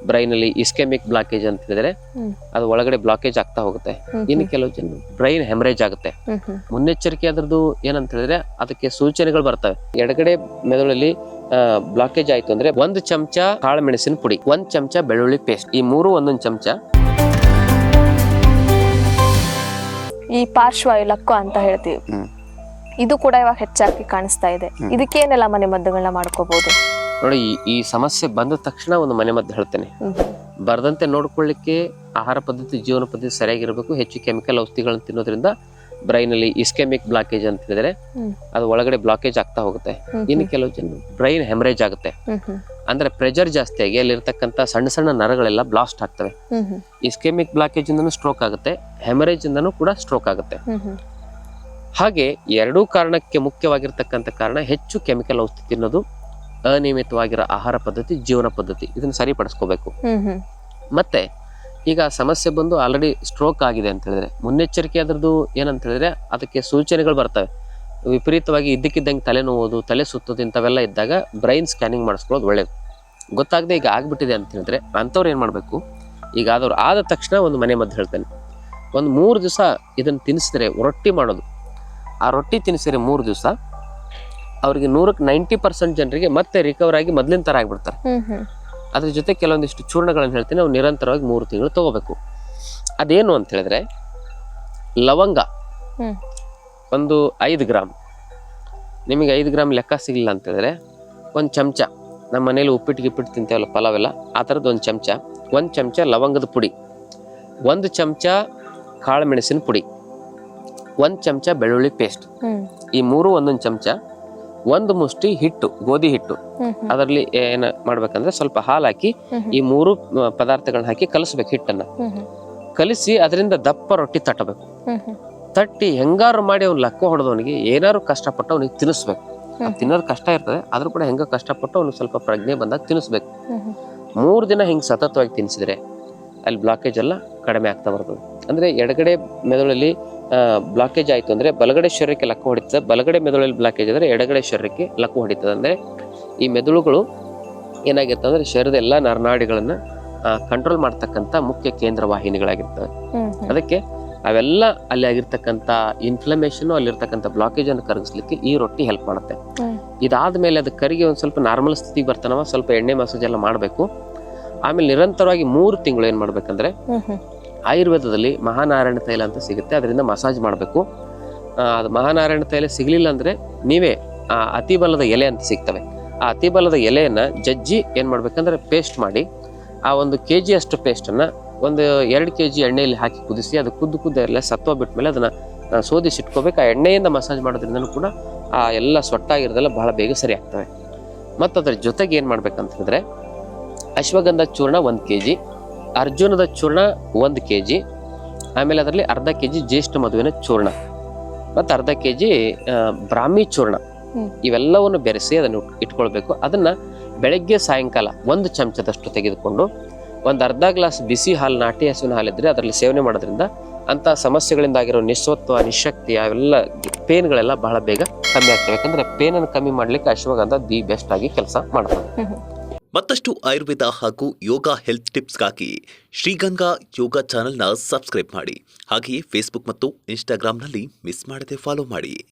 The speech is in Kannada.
ಬ್ರೈನ್ ಅಲ್ಲಿ ಇಸ್ಕೆಮಿಕ್ ಬ್ಲಾಕೇಜ್ ಅಂತ ಹೇಳಿದ್ರೆ ಅದು ಒಳಗಡೆ ಬ್ಲಾಕೇಜ್ ಆಗ್ತಾ ಹೋಗುತ್ತೆ. ಇನ್ನು ಕೆಲವು ಜನ ಬ್ರೈನ್ ಹೆಮರೇಜ್ ಆಗುತ್ತೆ. ಮುನ್ನೆಚ್ಚರಿಕೆ ಅದ್ರದ್ದು ಏನಂತ ಹೇಳಿದ್ರೆ ಅದಕ್ಕೆ ಸೂಚನೆಗಳು ಬರ್ತವೆ. ಎಡಗಡೆ ಮೆದುಳಲ್ಲಿ ಬ್ಲಾಕೇಜ್ ಆಯ್ತು ಅಂದ್ರೆ 1 ಚಮಚ ಕಾಳುಮೆಣಸಿನ ಪುಡಿ, 1 ಚಮಚ ಬೆಳ್ಳುಳ್ಳಿ ಪೇಸ್ಟ್, ಈ ಮೂರು ಒಂದೊಂದು ಚಮಚ. ಈ ಪಾರ್ಶ್ವವಾಯು ಲಕ್ವ ಅಂತ ಹೇಳ್ತೀವಿ, ಇದು ಕೂಡ ಇವಾಗ ಹೆಚ್ಚಾಗಿ ಕಾಣಿಸ್ತಾ ಇದೆ. ಇದಕ್ಕೇನೆಲ್ಲ ಮನೆ ಮದ್ದುಗಳನ್ನ ಮಾಡ್ಕೋಬಹುದು? ನೋಡಿ, ಈ ಸಮಸ್ಯೆ ಬಂದ ತಕ್ಷಣ ಒಂದು ಮನೆ ಮದ್ದು ಹೇಳ್ತೇನೆ. ಬರದಂತೆ ನೋಡ್ಕೊಳ್ಳಿಕ್ಕೆ ಆಹಾರ ಪದ್ಧತಿ, ಜೀವನ ಪದ್ಧತಿ ಸರಿಯಾಗಿರ್ಬೇಕು. ಹೆಚ್ಚು ಕೆಮಿಕಲ್ ಔಷಧಿಗಳನ್ನು ತಿನ್ನೋದ್ರಿಂದ ಬ್ರೈನ್ ಅಲ್ಲಿ ಇಸ್ಕೆಮಿಕ್ ಬ್ಲಾಕೇಜ್ ಅಂತ ಹೇಳಿದ್ರೆ ಅದು ಒಳಗಡೆ ಬ್ಲಾಕೇಜ್ ಆಗ್ತಾ ಹೋಗುತ್ತೆ. ಇನ್ನು ಕೆಲವು ಜನ ಬ್ರೈನ್ ಹೆಮರೇಜ್ ಆಗುತ್ತೆ. ಅಂದ್ರೆ ಪ್ರೆಷರ್ ಜಾಸ್ತಿ ಆಗಿ ಅಲ್ಲಿರ್ತಕ್ಕಂಥ ಸಣ್ಣ ಸಣ್ಣ ನರಗಳೆಲ್ಲ ಬ್ಲಾಸ್ಟ್ ಆಗ್ತವೆ. ಇಸ್ಕೆಮಿಕ್ ಬ್ಲಾಕೇಜ್ ಇಂದನೂ ಸ್ಟ್ರೋಕ್ ಆಗುತ್ತೆ, ಹೆಮರೇಜ್ ಇಂದನೂ ಕೂಡ ಸ್ಟ್ರೋಕ್ ಆಗುತ್ತೆ. ಹಾಗೆ ಎರಡೂ ಕಾರಣಕ್ಕೆ ಮುಖ್ಯವಾಗಿರ್ತಕ್ಕಂಥ ಕಾರಣ ಹೆಚ್ಚು ಕೆಮಿಕಲ್ ಔಷಧಿ ತಿನ್ನೋದು, ಅನಿಯಮಿತವಾಗಿರೋ ಆಹಾರ ಪದ್ಧತಿ, ಜೀವನ ಪದ್ಧತಿ, ಇದನ್ನ ಸರಿಪಡಿಸ್ಕೋಬೇಕು. ಮತ್ತೆ ಈಗ ಸಮಸ್ಯೆ ಬಂದು ಆಲ್ರೆಡಿ ಸ್ಟ್ರೋಕ್ ಆಗಿದೆ ಅಂತ ಹೇಳಿದ್ರೆ ಮುನ್ನೆಚ್ಚರಿಕೆ ಅದ್ರದ್ದು ಏನಂತ ಹೇಳಿದ್ರೆ ಅದಕ್ಕೆ ಸೂಚನೆಗಳು ಬರ್ತವೆ. ವಿಪರೀತವಾಗಿ ಇದ್ದಕ್ಕಿದ್ದಂಗೆ ತಲೆನೋವುದು, ತಲೆ ಸುತ್ತೋದು ಇಂಥವೆಲ್ಲ ಇದ್ದಾಗ ಬ್ರೈನ್ ಸ್ಕ್ಯಾನಿಂಗ್ ಮಾಡಿಸ್ಕೊಳ್ಳೋದು ಒಳ್ಳೇದು. ಗೊತ್ತಾಗದೆ ಈಗ ಆಗ್ಬಿಟ್ಟಿದೆ ಅಂತ ಹೇಳಿದ್ರೆ ಅಂಥವ್ರು ಏನು ಮಾಡಬೇಕು, ಈಗ ಆದವ್ರು ಆದ ತಕ್ಷಣ ಒಂದು ಮನೆ ಮದ್ದು ಹೇಳ್ತೇನೆ. ಒಂದು 3 ದಿವಸ ಇದನ್ನು ತಿನ್ನಿಸಿದ್ರೆ, ರೊಟ್ಟಿ ಮಾಡೋದು, ಆ ರೊಟ್ಟಿ ತಿನ್ನಿಸಿದ್ರೆ 3 ದಿವಸ ಅವ್ರಿಗೆ 100ಕ್ಕೆ 90% ಜನರಿಗೆ ಮತ್ತೆ ರಿಕವರ್ ಆಗಿ ಮೊದಲಿನ ಥರ ಆಗಿಬಿಡ್ತಾರೆ. ಅದ್ರ ಜೊತೆ ಕೆಲವೊಂದಿಷ್ಟು ಚೂರ್ಣಗಳನ್ನು ಹೇಳ್ತೀನಿ, ನಾವು ನಿರಂತರವಾಗಿ 3 ತಿಂಗಳು ತಗೋಬೇಕು. ಅದೇನು ಅಂತ ಹೇಳಿದ್ರೆ ಲವಂಗ ಒಂದು 5 ಗ್ರಾಮ್, ನಿಮಗೆ 5 ಗ್ರಾಮ್ ಲೆಕ್ಕ ಸಿಗಲಿಲ್ಲ ಅಂತ ಹೇಳಿದ್ರೆ 1 ಚಮಚ, ನಮ್ಮ ಮನೇಲಿ ಉಪ್ಪಿಟ್ಟು ತಿಂತೇವಲ್ಲ ಪಲಾವೆಲ್ಲ, ಆ ಥರದ್ದು 1 ಚಮಚ, 1 ಚಮಚ ಲವಂಗದ ಪುಡಿ, 1 ಚಮಚ ಕಾಳು ಮೆಣಸಿನ ಪುಡಿ, 1 ಚಮಚ ಬೆಳ್ಳುಳ್ಳಿ ಪೇಸ್ಟ್, ಈ ಮೂರು ಒಂದೊಂದು ಚಮಚ, 1 ಮುಷ್ಟಿ ಹಿಟ್ಟು, ಗೋಧಿ ಹಿಟ್ಟು. ಅದರಲ್ಲಿ ಏನ ಮಾಡ್ಬೇಕಂದ್ರೆ ಸ್ವಲ್ಪ ಹಾಲು ಹಾಕಿ ಈ 3 ಪದಾರ್ಥಗಳನ್ನ ಹಾಕಿ ಕಲಿಸ್ಬೇಕು. ಹಿಟ್ಟನ್ನ ಕಲಿಸಿ ಅದರಿಂದ ದಪ್ಪ ರೊಟ್ಟಿ ತಟ್ಟಬೇಕು. ತಟ್ಟಿ ಹೆಂಗಾರು ಮಾಡಿ ಅವ್ನು ಲಕ್ಕ ಹೊಡೆದವನಿಗೆ ಏನಾರು ಕಷ್ಟಪಟ್ಟು ಅವನಿಗೆ ತಿನ್ನಿಸ್ಬೇಕು. ತಿನ್ನೋದು ಕಷ್ಟ ಇರ್ತದೆ, ಆದ್ರೂ ಕೂಡ ಹೆಂಗ ಕಷ್ಟಪಟ್ಟು ಅವ್ನಿಗೆ ಸ್ವಲ್ಪ ಪ್ರಜ್ಞೆ ಬಂದಾಗ ತಿನ್ನಿಸ್ಬೇಕು. 3 ದಿನ ಹಿಂಗೆ ಸತತವಾಗಿ ತಿನ್ನಿಸಿದ್ರೆ ಅಲ್ಲಿ ಬ್ಲಾಕೇಜ್ ಎಲ್ಲ ಕಡಿಮೆ ಆಗ್ತಾ ಬರ್ತದೆ. ಅಂದ್ರೆ ಎಡಗಡೆ ಮೆದುಳಲ್ಲಿ ಬ್ಲಾಕೇಜ್ ಆಯ್ತು ಅಂದ್ರೆ ಬಲಗಡೆ ಶರೀರಕ್ಕೆ ಲಕ್ಕು ಹೊಡಿತದೆ, ಬಲಗಡೆ ಮೆದುಳಲ್ಲಿ ಬ್ಲಾಕೇಜ್ ಅಂದ್ರೆ ಎಡಗಡೆ ಶರೀರಕ್ಕೆ ಲಕ್ಕು ಹೊಡಿತದೆ. ಅಂದ್ರೆ ಈ ಮೆದುಳುಗಳು ಏನಾಗಿರ್ತದೆ ಅಂದ್ರೆ ಶರೀರದ ಎಲ್ಲಾ ನರನಾಡಿಗಳನ್ನ ಕಂಟ್ರೋಲ್ ಮಾಡ್ತಕ್ಕಂಥ ಮುಖ್ಯ ಕೇಂದ್ರ ವಾಹಿನಿಗಳಾಗಿರ್ತವೆ. ಅದಕ್ಕೆ ಅವೆಲ್ಲ ಅಲ್ಲಿ ಆಗಿರ್ತಕ್ಕಂಥ ಇನ್ಫ್ಲಮೇಷನ್, ಅಲ್ಲಿರ್ತಕ್ಕಂಥ ಬ್ಲಾಕೇಜ್ ಅನ್ನು ಕರಗಿಸ್ಲಿಕ್ಕೆ ಈ ರೊಟ್ಟಿ ಹೆಲ್ಪ್ ಮಾಡುತ್ತೆ. ಇದಾದ್ಮೇಲೆ ಅದು ಕರಿಗೆ ಒಂದ್ ಸ್ವಲ್ಪ ನಾರ್ಮಲ್ ಸ್ಥಿತಿಗೆ ಬರ್ತಾನವ, ಸ್ವಲ್ಪ ಎಣ್ಣೆ ಮಸಾಜ್ ಎಲ್ಲ ಮಾಡಬೇಕು. ಆಮೇಲೆ ನಿರಂತರವಾಗಿ 3 ತಿಂಗಳು ಏನ್ ಮಾಡ್ಬೇಕಂದ್ರೆ ಆಯುರ್ವೇದದಲ್ಲಿ ಮಹಾನಾರಾಯಣ ತೈಲ ಅಂತ ಸಿಗುತ್ತೆ, ಅದರಿಂದ ಮಸಾಜ್ ಮಾಡಬೇಕು. ಅದು ಮಹಾನಾರಾಯಣ ತೈಲ ಸಿಗ್ಲಿಲ್ಲ ಅಂದ್ರೆ ನೀವೇ ಅತಿ ಬಲದ ಎಲೆ ಅಂತ ಸಿಗ್ತವೆ, ಆ ಅತಿ ಬಲದ ಎಲೆಯನ್ನ ಜಜ್ಜಿ ಏನ್ ಮಾಡ್ಬೇಕಂದ್ರೆ ಪೇಸ್ಟ್ ಮಾಡಿ, ಆ 1 kg ಅಷ್ಟು ಪೇಸ್ಟನ್ನ ಒಂದು 2 kg ಎಣ್ಣೆಯಲ್ಲಿ ಹಾಕಿ ಕುದಿಸಿ, ಅದು ಕುದ್ದು ಎಲ್ಲ ಸತ್ವ ಬಿಟ್ಮೇಲೆ ಅದನ್ನ ಸೋದಿಸಿಟ್ಕೋಬೇಕು. ಆ ಎಣ್ಣೆಯಿಂದ ಮಸಾಜ್ ಮಾಡೋದ್ರಿಂದನೂ ಕೂಡ ಆ ಎಲ್ಲ ಸೊಟ್ಟಾಗಿರೋದೆಲ್ಲ ಬಹಳ ಬೇಗ ಸರಿ ಆಗ್ತವೆ. ಮತ್ತು ಅದ್ರ ಜೊತೆಗೆ ಏನ್ ಮಾಡ್ಬೇಕಂತ ಹೇಳಿದ್ರೆ ಅಶ್ವಗಂಧ ಚೂರ್ಣ 1 kg, ಅರ್ಜುನದ ಚೂರ್ಣ 1 kg, ಆಮೇಲೆ ಅದರಲ್ಲಿ ಅರ್ಧ kg ಜ್ಯೇಷ್ಠ ಮಧುವಿನ ಚೂರ್ಣ ಮತ್ತು ಅರ್ಧ kg ಬ್ರಾಹ್ಮಿ ಚೂರ್ಣ, ಇವೆಲ್ಲವನ್ನು ಬೆರೆಸಿ ಅದನ್ನು ಇಟ್ಕೊಳ್ಬೇಕು. ಅದನ್ನ ಬೆಳಗ್ಗೆ ಸಾಯಂಕಾಲ 1 ಚಮಚದಷ್ಟು ತೆಗೆದುಕೊಂಡು ಒಂದು ಅರ್ಧ ಗ್ಲಾಸ್ ಬಿಸಿ ಹಾಲು, ನಾಟಿ ಹಸುವಿನ ಹಾಲಿದ್ರೆ ಅದರಲ್ಲಿ ಸೇವನೆ ಮಾಡೋದ್ರಿಂದ ಅಂತ ಸಮಸ್ಯೆಗಳಿಂದ ಆಗಿರೋ ನಿಸ್ವತ್ವ, ನಿಶಕ್ತಿ, ಅವೆಲ್ಲ ಪೇನ್ಗಳೆಲ್ಲ ಬಹಳ ಬೇಗ ಕಮ್ಮಿ ಆಗ್ತವೆ. ಯಾಕಂದ್ರೆ ಪೇನನ್ನು ಕಮ್ಮಿ ಮಾಡ್ಲಿಕ್ಕೆ ಅಶ್ವಗಂಧ ದಿ ಬೆಸ್ಟ್ ಆಗಿ ಕೆಲಸ ಮಾಡ್ತದೆ. ಮತ್ತಷ್ಟು ಆಯುರ್ವೇದ ಹಾಗೂ ಯೋಗ ಹೆಲ್ತ್ ಟಿಪ್ಸ್ಗಾಗಿ ಶ್ರೀಗಂಗಾ ಯೋಗ ಚಾನೆಲ್ನ ಸಬ್ಸ್ಕ್ರೈಬ್ ಮಾಡಿ. ಹಾಗೆಯೇ ಫೇಸ್ಬುಕ್ ಮತ್ತು ಇನ್ಸ್ಟಾಗ್ರಾಂನಲ್ಲಿ ಮಿಸ್ ಮಾಡದೆ ಫಾಲೋ ಮಾಡಿ.